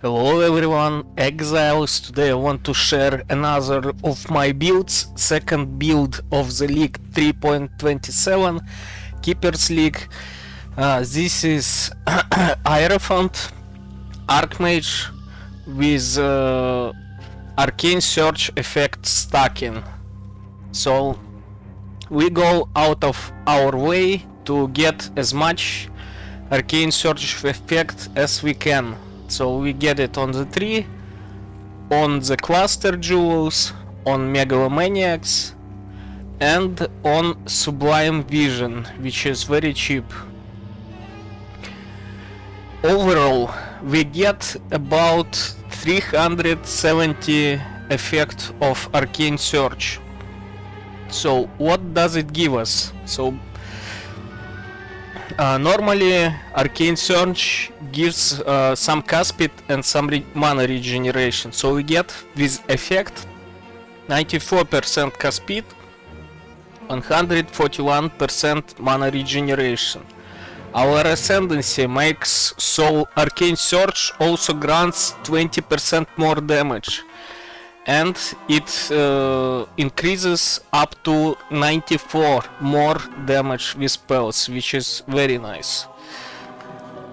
Hello everyone, Exiles. Today I want to share another of my builds, second build of the League 3.27 Keepers League. This is Hierophant, Archmage with Arcane Search effect stacking. So we go out of our way to get as much Arcane Search effect as we can. So we get it on the tree, on the cluster jewels, on megalomaniacs, and on sublime vision, which is very cheap. Overall, we get about 370 effect of arcane search. So what does it give us? So normally Arcane Search gives some cast speed and some mana regeneration. So we get with effect 94% cast speed, 141% mana regeneration. Our ascendancy makes so Arcane Search also grants 20% more damage. And it increases up to 94 more damage with spells, which is very nice.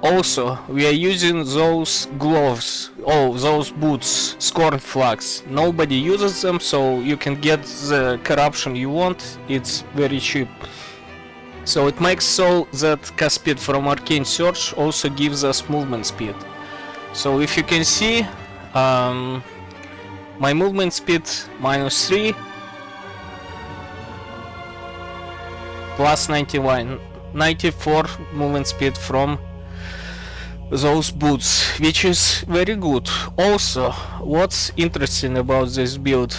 Also, we are using those gloves, those boots, Scorn Flags. Nobody uses them, so you can get the corruption you want. It's very cheap. So it makes so that cast speed from Arcane Search also gives us movement speed. So if you can see, my movement speed -3 plus 94 movement speed from those boots, which is very good. Also, what's interesting about this build,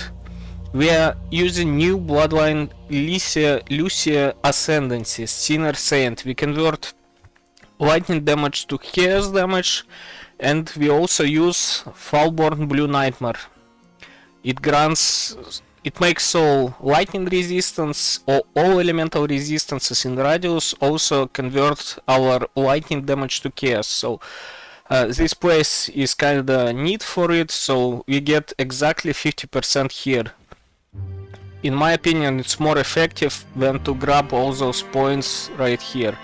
we are using new bloodline Lucia Ascendancy, Sinner Saint. We convert lightning damage to chaos damage, and we also use Fallborn Blue Nightmare. It makes so lightning resistance or all elemental resistances in radius also convert our lightning damage to chaos. So this place is kinda neat for it, so we get exactly 50% here. In my opinion, it's more effective than to grab all those points right here.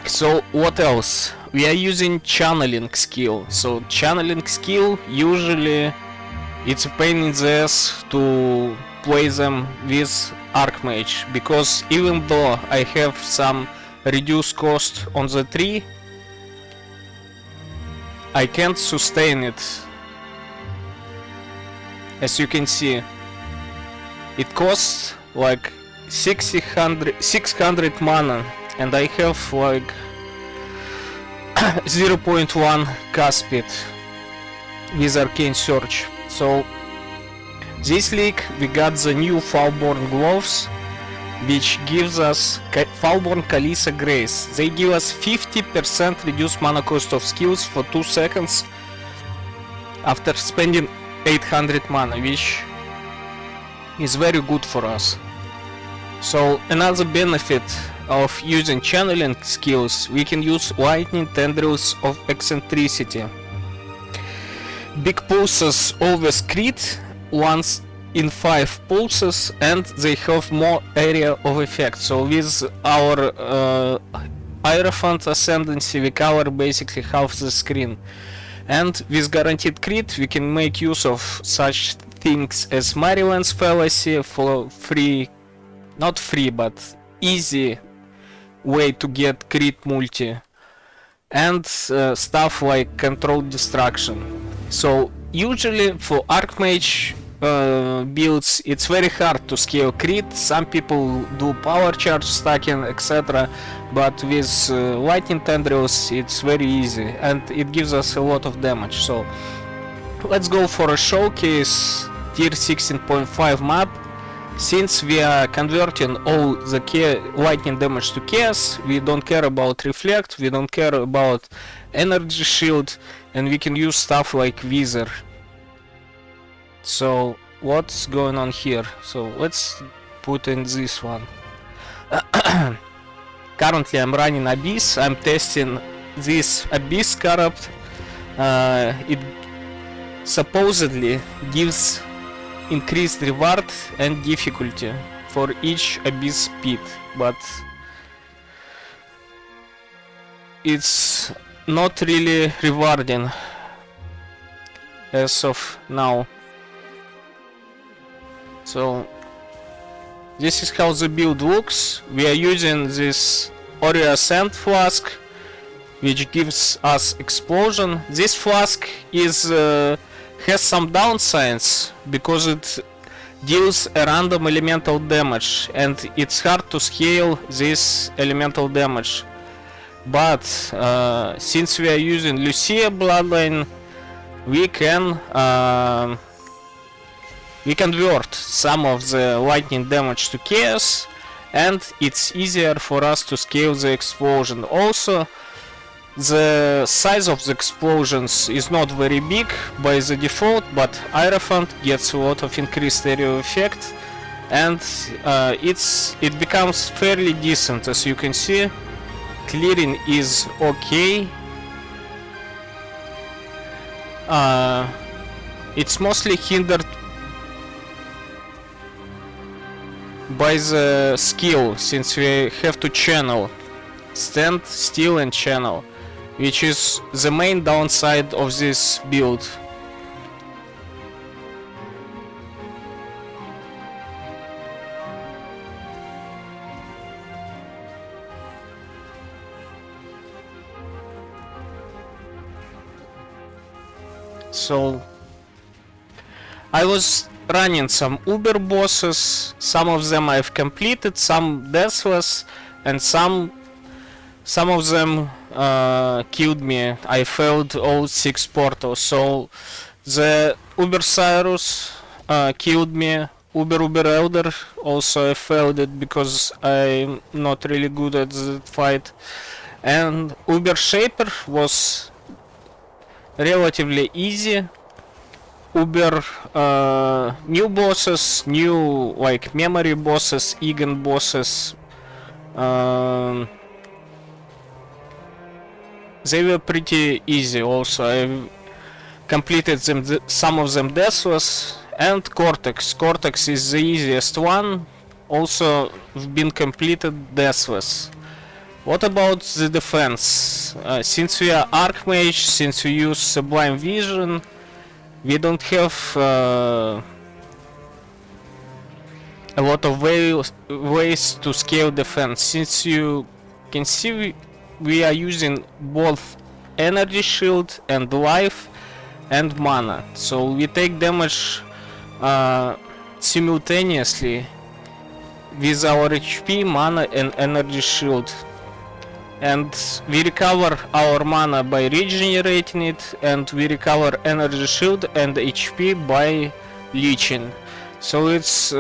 So what else? We are using channeling skill. So channeling skill, usually it's a pain in the ass to play them with Archmage, because even though I have some reduced cost on the tree, I can't sustain it. As you can see, it costs like 600 mana, and I have like 0.1 cast speed with Arcane Search. So this league we got the new Fallborn gloves, which gives us Fallborn Kalisa Grace. They give us 50% reduced mana cost of skills for 2 seconds after spending 800 mana, which is very good for us. So another benefit of using channeling skills, we can use lightning tendrils of eccentricity. Big pulses always crit once in 5 pulses, and they have more area of effect. So with our Hierophant Ascendancy we cover basically half the screen, and with guaranteed crit we can make use of such things as Maryland's Fallacy for free, not free but easy way to get crit multi, and stuff like controlled destruction. So usually for Archmage builds it's very hard to scale crit. Some people do power charge stacking, etc. But with lightning tendrils it's very easy and it gives us a lot of damage. So let's go for a showcase tier 16.5 map. Since we are converting all the lightning damage to chaos, we don't care about reflect, we don't care about energy shield, and we can use stuff like Wither. So what's going on here? So let's put in this one. Currently I'm running Abyss, I'm testing this Abyss Scarab, it supposedly gives increased reward and difficulty for each Abyss pit, but it's not really rewarding as of now. So this is how the build looks. We are using this Aurea Sand Flask, which gives us explosion. This flask is has some downsides because it deals a random elemental damage and it's hard to scale this elemental damage. But since we are using Lucia Bloodline, we can convert some of the lightning damage to chaos, and it's easier for us to scale the explosion. Also, the size of the explosions is not very big by the default, but Hierophant gets a lot of increased area of effect, and it becomes fairly decent. As you can see, clearing is okay. It's mostly hindered by the skill, since we have to channel, stand still and channel, which is the main downside of this build. So I was running some Uber bosses, some of them I've completed, some deathless, and some of them killed me. I failed all 6 portals. So the Uber Cyrus killed me. Uber Elder also I failed it because I'm not really good at the fight. And Uber Shaper was relatively easy. Uber new bosses, new like memory bosses, Egan bosses, they were pretty easy also. I completed them, some of them deathless, and Cortex. Cortex is the easiest one, also been completed deathless. What about the defense? Since we are Archmage, since we use Sublime Vision, we don't have a lot of ways to scale defense. Since you can see, we are using both energy shield and life and mana, so we take damage simultaneously with our HP, mana and energy shield. And we recover our mana by regenerating it, and we recover energy shield and HP by leeching. So it's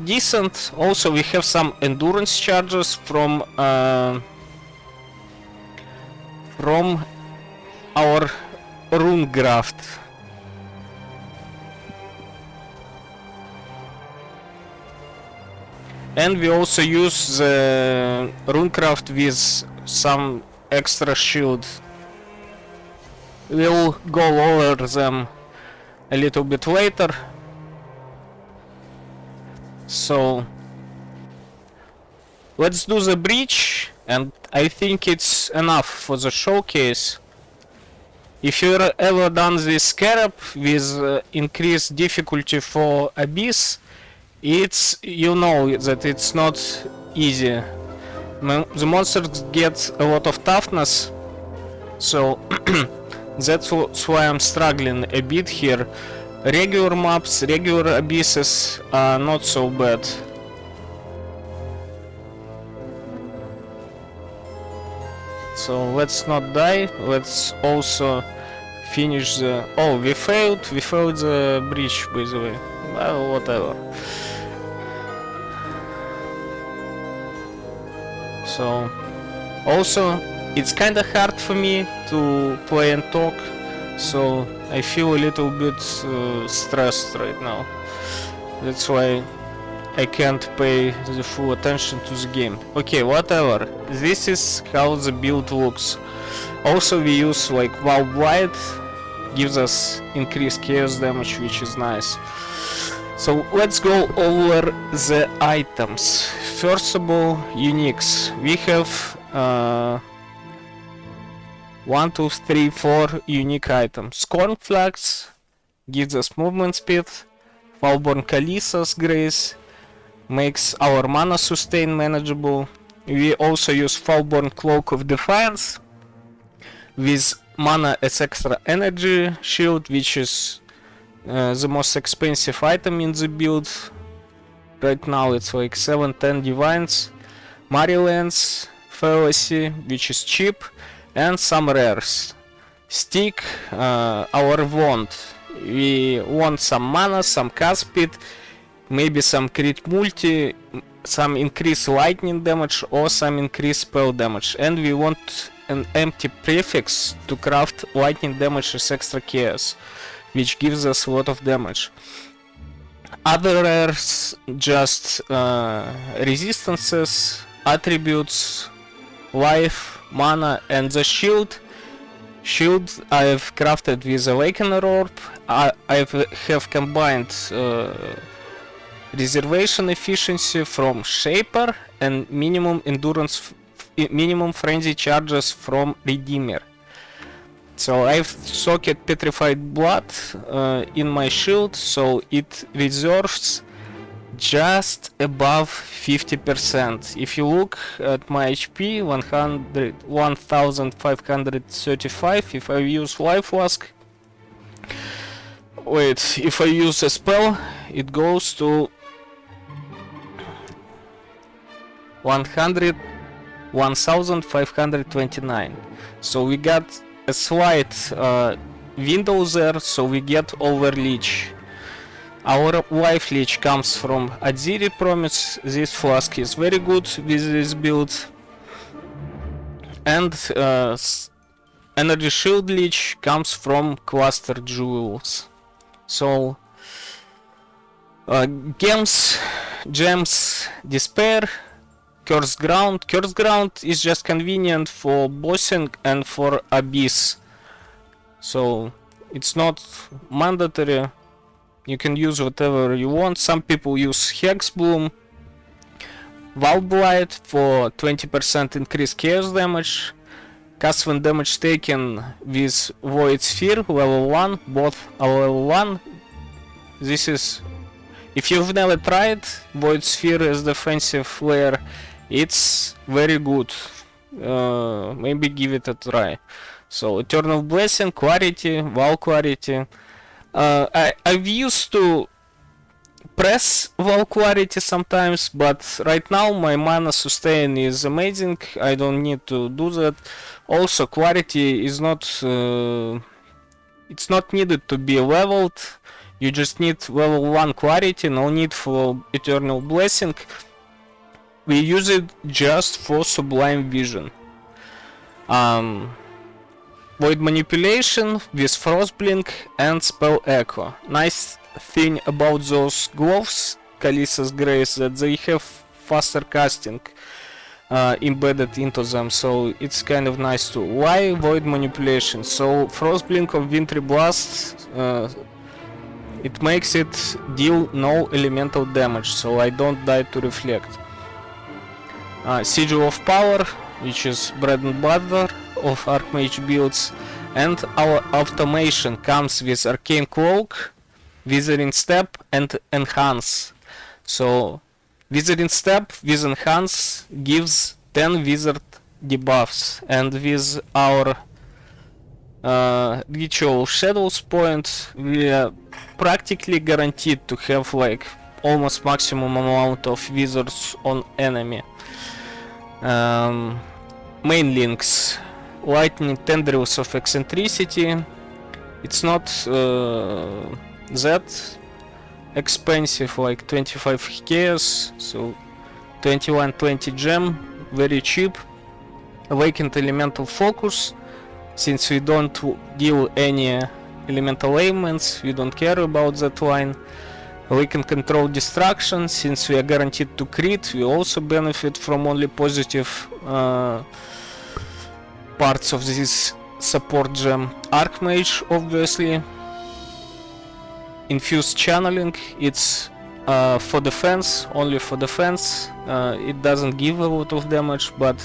decent. Also we have some endurance charges from our rune graft. And we also use the runecraft with some extra shield. We'll go over them a little bit later. So let's do the breach, and I think it's enough for the showcase. If you've ever done this scarab with increased difficulty for Abyss, you know that it's not easy. The monsters get a lot of toughness, so that's why I'm struggling a bit here. Regular maps, regular abysses are not so bad. So let's not die. Let's also finish the... Oh, we failed the breach, by the way. Well, whatever. So also it's kinda hard for me to play and talk, so I feel a little bit stressed right now. That's why I can't pay the full attention to the game. Okay, whatever. This is how the build looks. Also we use like Valve Light, gives us increased chaos damage, which is nice. So let's go over the items. First of all, uniques. We have 1, 2, 3, 4 unique items. Scorn Flags gives us movement speed. Falborn Kalisa's Grace makes our mana sustain manageable. We also use Falborn Cloak of Defiance with mana as extra energy shield, which is the most expensive item in the build. Right now it's like 7-10 divines, Maryland's Fallacy, which is cheap, and some rares. Stick, our wand. We want some mana, some cast speed, maybe some crit multi, some increased lightning damage or some increased spell damage, and we want an empty prefix to craft lightning damage as extra chaos, which gives us a lot of damage. Other rares, just resistances, attributes, life, mana, and the shield. Shield I've crafted with Awakener Orb. I have combined reservation efficiency from Shaper and minimum endurance, minimum frenzy charges from Redeemer. So I've socket Petrified Blood in my shield, so it reserves just above 50%. If you look at my HP, 1535, if I use Life Flask, wait, if I use a spell, it goes to 1529. So we got a slight window there, so we get overleech. Our life leech comes from Adziri Promise. This flask is very good with this build. And energy shield leech comes from cluster jewels. So gems, despair, Cursed Ground. Cursed Ground is just convenient for bossing and for abyss. So it's not mandatory. You can use whatever you want. Some people use Hex Bloom. Valve Blight for 20% increased chaos damage. Cast when damage taken with Void Sphere, level 1, both are level 1. This is... if you've never tried Void Sphere as defensive layer, it's very good. Maybe give it a try. So Eternal Blessing, Clarity, Val Clarity. I've used to press Val Clarity sometimes, but right now my mana sustain is amazing. I don't need to do that. Also, Clarity is not... it's not needed to be leveled. You just need level 1 Clarity, no need for Eternal Blessing. We use it just for Sublime Vision. Void Manipulation with Frostblink and Spell Echo. Nice thing about those gloves, Kalisa's Grace, that they have faster casting embedded into them, so it's kind of nice too. Why Void Manipulation? So Frostblink of Wintry Blast, it makes it deal no elemental damage, so I don't die to reflect. Sigil of Power, which is bread and butter of Archmage builds, and our automation comes with Arcane Cloak, Withering Step, and Enhance. So Withering Step with Enhance gives 10 wizard debuffs, and with our Ritual Shadows point, we are practically guaranteed to have like almost maximum amount of wizards on enemy. Main links: Lightning Tendrils of Eccentricity. It's not that expensive, like 25 chaos, so 21-20 gem, very cheap. Awakened Elemental Focus. Since we don't deal any elemental ailments, we don't care about that line. We can control destruction. Since we are guaranteed to crit, we also benefit from only positive parts of this support gem. ARCHMAGE, obviously. Infused channeling, it's for defense, only for defense. It doesn't give a lot of damage, but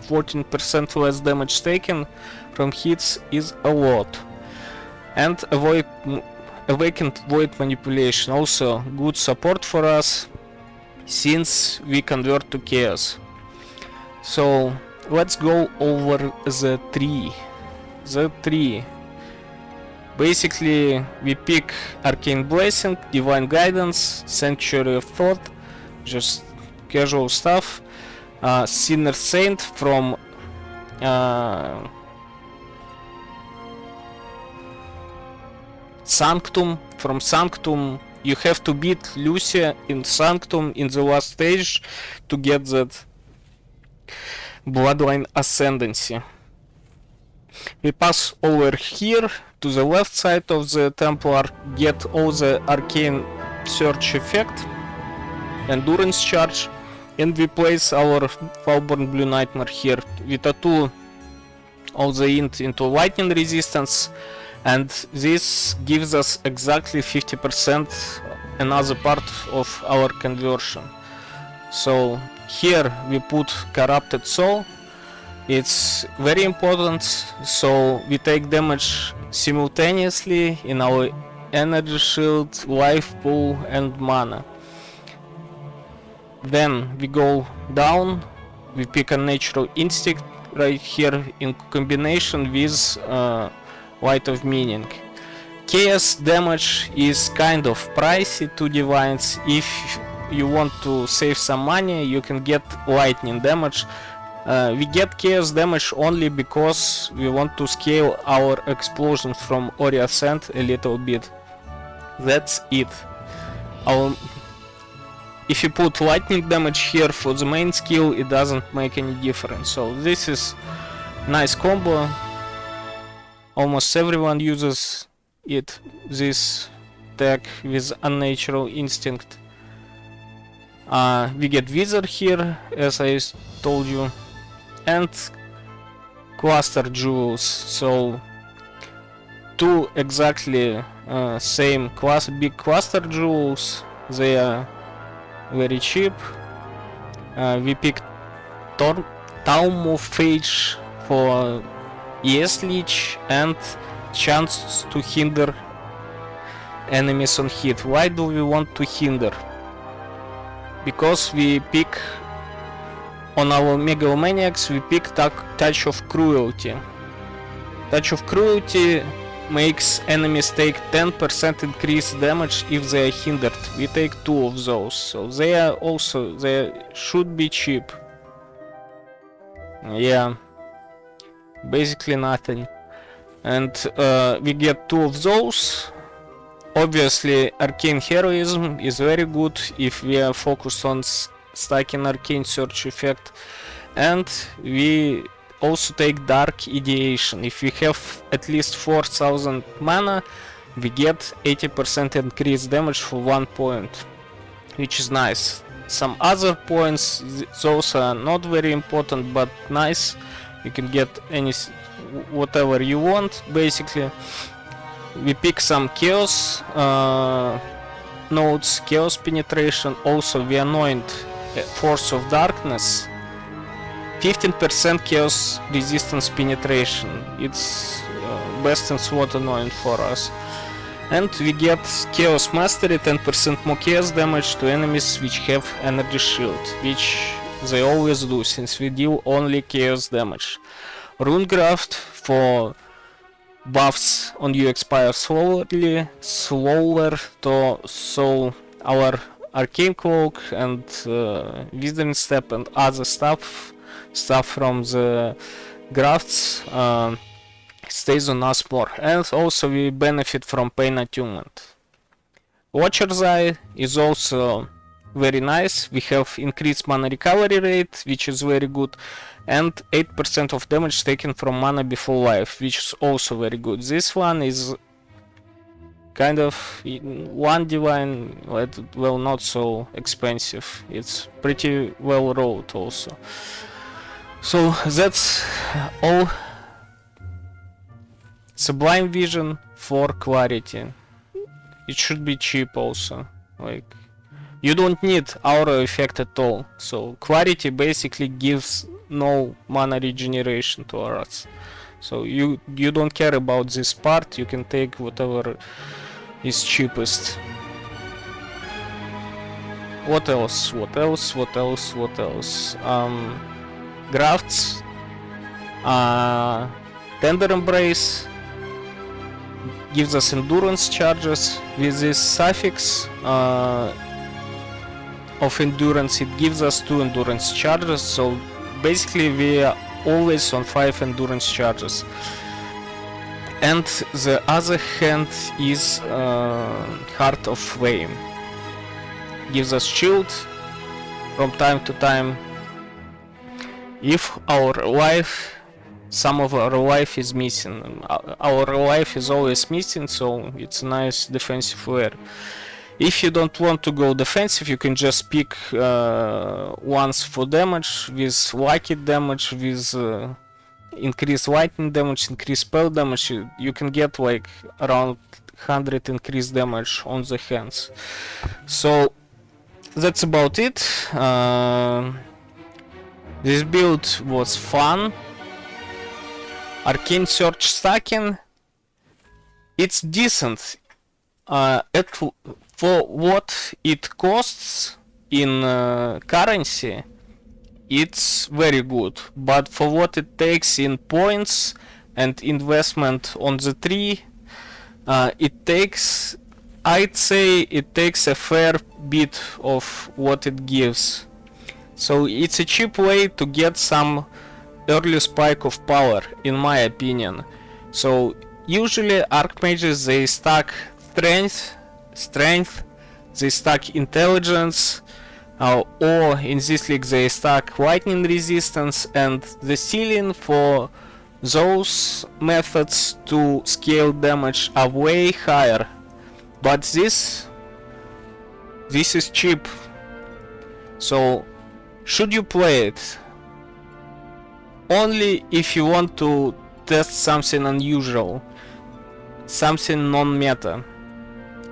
14% less damage taken from hits is a lot. And Awakened Void Manipulation, also good support for us, since we convert to Chaos. So let's go over the tree. Basically, we pick Arcane Blessing, Divine Guidance, Sanctuary of Thought, just casual stuff. Sinner Saint from Sanctum. From Sanctum, you have to beat Lucia in Sanctum in the last stage to get that Bloodline Ascendancy. We pass over here to the left side of the Templar, get all the Arcane Search effect, Endurance Charge, and we place our Foulborn Blue Nightmare here. We tattoo all the int into lightning resistance, and this gives us exactly 50% another part of our conversion. So here we put Corrupted Soul. It's very important, so we take damage simultaneously in our energy shield, life pool and mana. Then we go down, we pick a Natural Instinct right here in combination with Light of Meaning. Chaos damage is kind of pricey to divines. If you want to save some money, you can get lightning damage. We get chaos damage only because we want to scale our explosions from Ori Ascent a little bit. That's it. If you put lightning damage here for the main skill, it doesn't make any difference. So this is nice combo. Almost everyone uses it, this tag with Unnatural Instinct. We get Wizard here, as I told you, and Cluster Jewels. So two exactly same big Cluster Jewels. They are very cheap. We picked Taumophage for ES Leech and chance to hinder enemies on hit. Why do we want to hinder? Because we pick on our Megalomaniacs, we pick Touch of Cruelty. Touch of Cruelty makes enemies take 10% increased damage if they are hindered. We take two of those, so they should be cheap. Yeah, basically nothing. And we get two of those. Obviously, Arcane Heroism is very good if we are focused on stacking Arcane Search effect. And we also take Dark Ideation. If we have at least 4000 mana, we get 80% increased damage for 1 point, which is nice. Some other points, those are not very important, but nice. You can get whatever you want, basically. We pick some Chaos nodes, Chaos Penetration. Also, we anoint Force of Darkness. 15% Chaos Resistance Penetration. It's best in slot anoint for us. And we get Chaos Mastery, 10% more Chaos damage to enemies which have Energy Shield, which they always do, since we deal only Chaos damage. Runegraft for buffs on you expire slower, so our Arcane Cloak and Wisdom Step and other stuff from the grafts stays on us more, and also we benefit from Pain Attunement. Watcher's Eye is also very nice. We have increased mana recovery rate, which is very good, and 8% of damage taken from mana before life, which is also very good. This one is kind of one divine, well, not so expensive. It's pretty well rolled also. So that's all Sublime Vision for clarity. It should be cheap also. Like, you don't need aura effect at all. So clarity basically gives no mana regeneration to auras. So you don't care about this part. You can take whatever is cheapest. What else? What else? What else? What else? Grafts. Tender Embrace gives us endurance charges. With this suffix of endurance, it gives us 2 endurance charges. So basically we are always on 5 endurance charges. And the other hand is Heart of Flame. Gives us shield from time to time. If our life, some of our life is missing. Our life is always missing, so it's a nice defensive wear. If you don't want to go defensive, you can just pick ones for damage with lucky damage, with increased lightning damage, increased spell damage. You can get like around 100 increased damage on the hands. So that's about it. This build was fun. Arcane Search stacking, it's decent. For what it costs in currency, it's very good. But for what it takes in points and investment on the tree, it takes, I'd say it takes a fair bit of what it gives. So it's a cheap way to get some early spike of power, in my opinion. So usually Archmages, they stack strength, they stack intelligence, or in this league they stack lightning resistance, and the ceiling for those methods to scale damage are way higher. But this is cheap. So should you play it? Only if you want to test something unusual, something non-meta.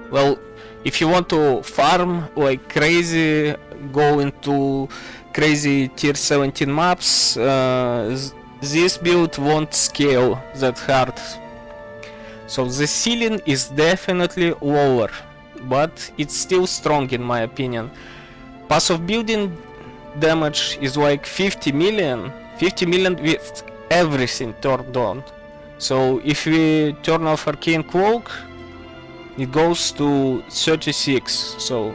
Well, if you want to farm like crazy, go into crazy tier 17 maps, this build won't scale that hard. So the ceiling is definitely lower, but it's still strong in my opinion. Passive building damage is like 50 million with everything turned on. So if we turn off Arcane Cloak, it goes to 36. So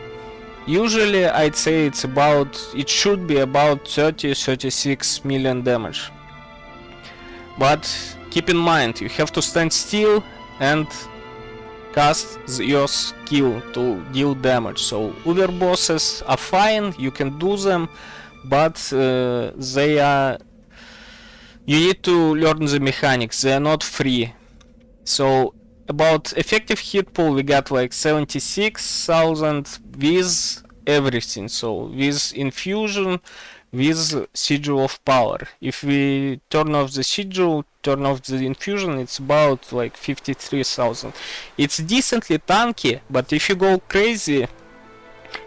usually I'd say it should be about 30-36 million damage. But keep in mind, you have to stand still and cast your skill to deal damage. So Uber bosses are fine, you can do them, but they are, you need to learn the mechanics, they are not free. So about effective hit pool, we got like 76,000 with everything. So with infusion, with sigil of power. If we turn off the sigil, turn off the infusion, it's about like 53,000. It's decently tanky, but if you go crazy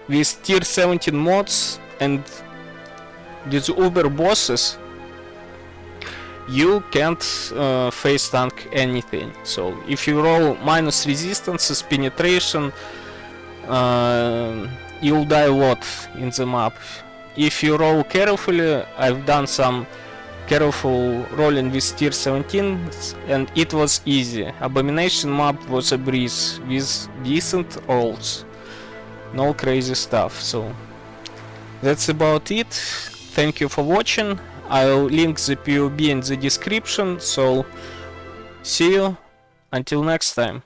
with tier 17 mods and these Uber bosses, you can't face tank anything. So if you roll minus resistances, penetration, you'll die a lot in the map. If you roll carefully, I've done some careful rolling with tier 17 and it was easy. Abomination map was a breeze with decent rolls, no crazy stuff. So that's about it. Thank you for watching. I'll link the POB in the description, so see you until next time.